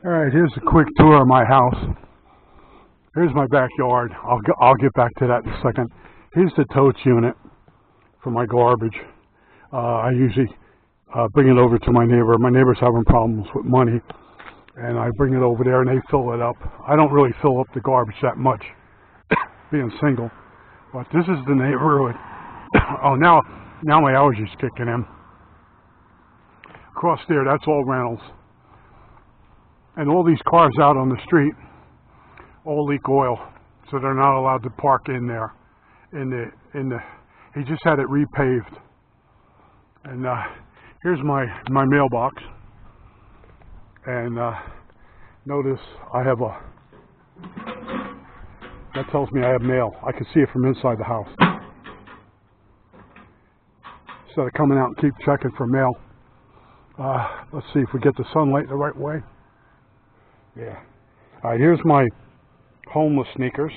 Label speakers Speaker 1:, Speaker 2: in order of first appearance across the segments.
Speaker 1: Alright, here's a quick tour of my house. Here's my backyard. I'll get back to that in a second. Here's the totes unit for my garbage. I usually bring it over to my neighbor. My neighbor's having problems with money, and I bring it over there and they fill it up. I don't really fill up the garbage that much, being single. But this is the neighborhood. Oh, now my allergies kicking in. Across there, that's all rentals. And all these cars out on the street all leak oil, so they're not allowed to park in there. He just had it repaved. And here's my mailbox. And notice I have that tells me I have mail. I can see it from inside the house. Instead of coming out and keep checking for mail. Let's see if we get the sunlight the right way. Yeah. Alright, here's my homeless sneakers.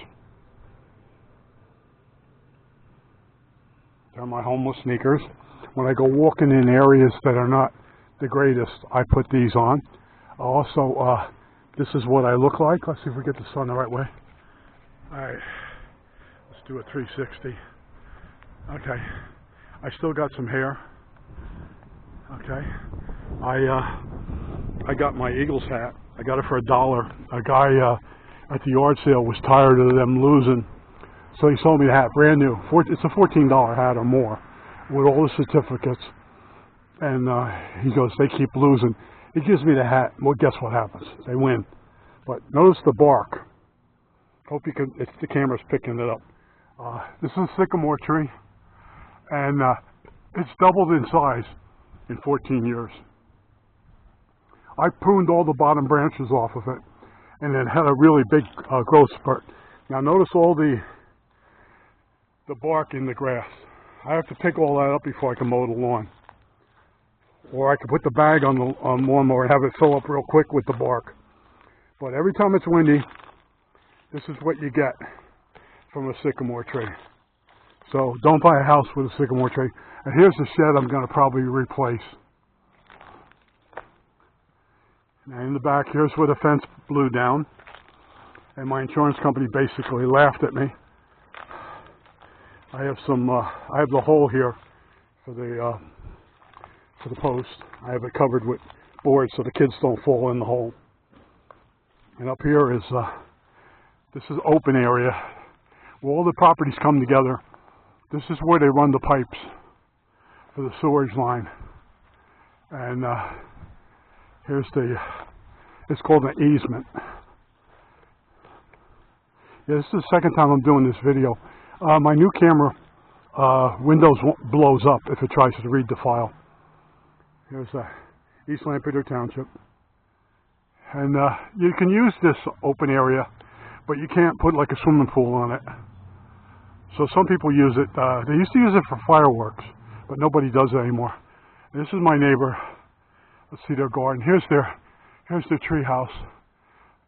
Speaker 1: They're my homeless sneakers. When I go walking in areas that are not the greatest, I put these on. Also, this is what I look like. Let's see if we get the sun the right way. Alright, let's do a 360. Okay, I still got some hair. Okay, I got my Eagles hat. I got it for $1. A guy at the yard sale was tired of them losing, so he sold me the hat, brand new. It's a $14 hat or more, with all the certificates. And he goes, they keep losing. He gives me the hat. Well, guess what happens? They win. But notice the bark. Hope you can. It's the camera's picking it up. This is a sycamore tree, and it's doubled in size in 14 years. I pruned all the bottom branches off of it, and it had a really big growth spurt. Now notice all the bark in the grass. I have to pick all that up before I can mow the lawn. Or I could put the bag on the lawnmower and have it fill up real quick with the bark. But every time it's windy, this is what you get from a sycamore tree. So don't buy a house with a sycamore tree. And here's the shed I'm going to probably replace. And in the back, here's where the fence blew down. And my insurance company basically laughed at me. I have some, I have the hole here for the post. I have it covered with boards so the kids don't fall in the hole. And up here is, this is open area where all the properties come together. This is where they run the pipes for the sewage line. And here's it's called an easement. Yeah, this is the second time I'm doing this video. My new camera, Windows blows up if it tries to read the file. Here's East Lampeter Township. And you can use this open area, but you can't put like a swimming pool on it. So some people use it. They used to use it for fireworks, but nobody does it anymore. And this is my neighbor. Let's see their garden. Here's their tree house.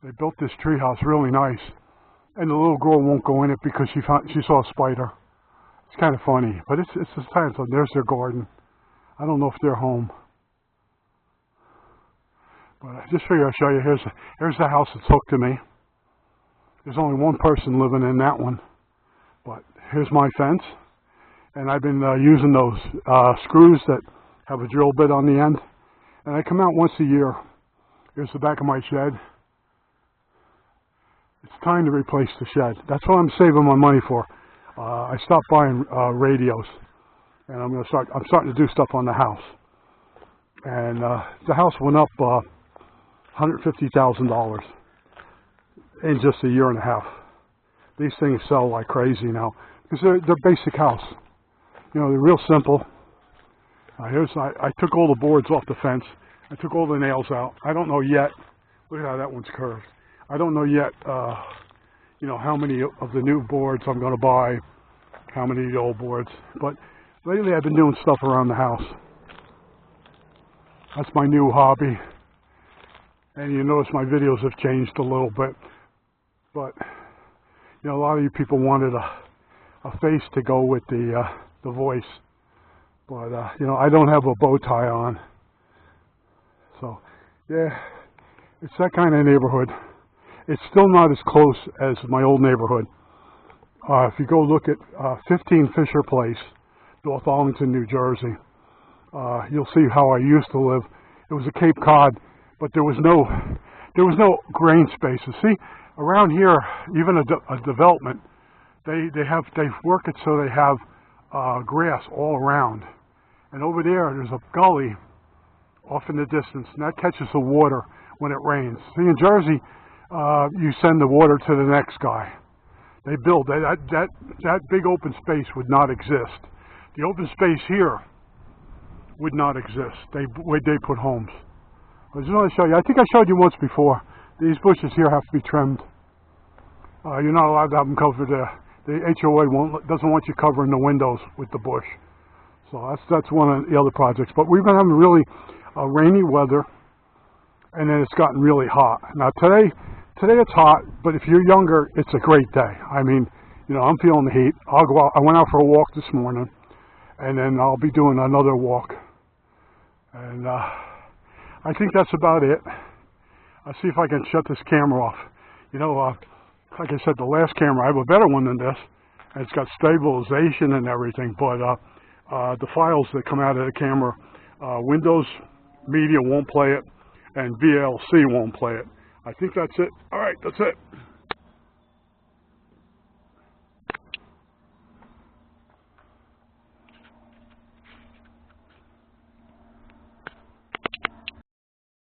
Speaker 1: They built this tree house really nice. And the little girl won't go in it because she saw a spider. It's kind of funny, but it's the time. So there's their garden. I don't know if they're home. But I just figured I'll show you. Here's the house that's hooked to me. There's only one person living in that one. But here's my fence. And I've been using those screws that have a drill bit on the end. And I come out once a year. Here's the back of my shed. It's time to replace the shed. That's what I'm saving my money for. I stopped buying radios. And I'm starting to do stuff on the house. And the house went up $150,000 in just a year and a half. These things sell like crazy now because they're basic house. You know, they're real simple. I took all the boards off the fence. I took all the nails out. I don't know yet. Look at how that one's curved. I don't know yet, you know, how many of the new boards I'm going to buy, how many of the old boards. But lately I've been doing stuff around the house. That's my new hobby. And you notice my videos have changed a little bit. But, you know, a lot of you people wanted a face to go with the voice. But, you know, I don't have a bow tie on. So, yeah, It's that kind of neighborhood. It's still not as close as my old neighborhood. If you go look at 15 Fisher Place, North Arlington, New Jersey, you'll see how I used to live. It was a Cape Cod, but there was no green spaces. See, around here, even a development, they work it so they have grass all around. And over there's a gully off in the distance, and that catches the water when it rains. See, in Jersey, you send the water to the next guy. They build that big open space would not exist. The open space here would not exist. Where they put homes. I just want to show you. I think I showed you once before. These bushes here have to be trimmed. You're not allowed to have them covered. The HOA doesn't want you covering the windows with the bush. So that's one of the other projects. But we've been having really rainy weather, and then it's gotten really hot. Now today it's hot, but if you're younger, it's a great day. I mean, you know, I'm feeling the heat. I'll go out. I went out for a walk this morning, and then I'll be doing another walk. And I think that's about it. I'll see if I can shut this camera off. You know, like I said, the last camera, I have a better one than this. And it's got stabilization and everything, but the files that come out of the camera, Windows Media won't play it, and VLC won't play it. I think that's it. All right, that's it.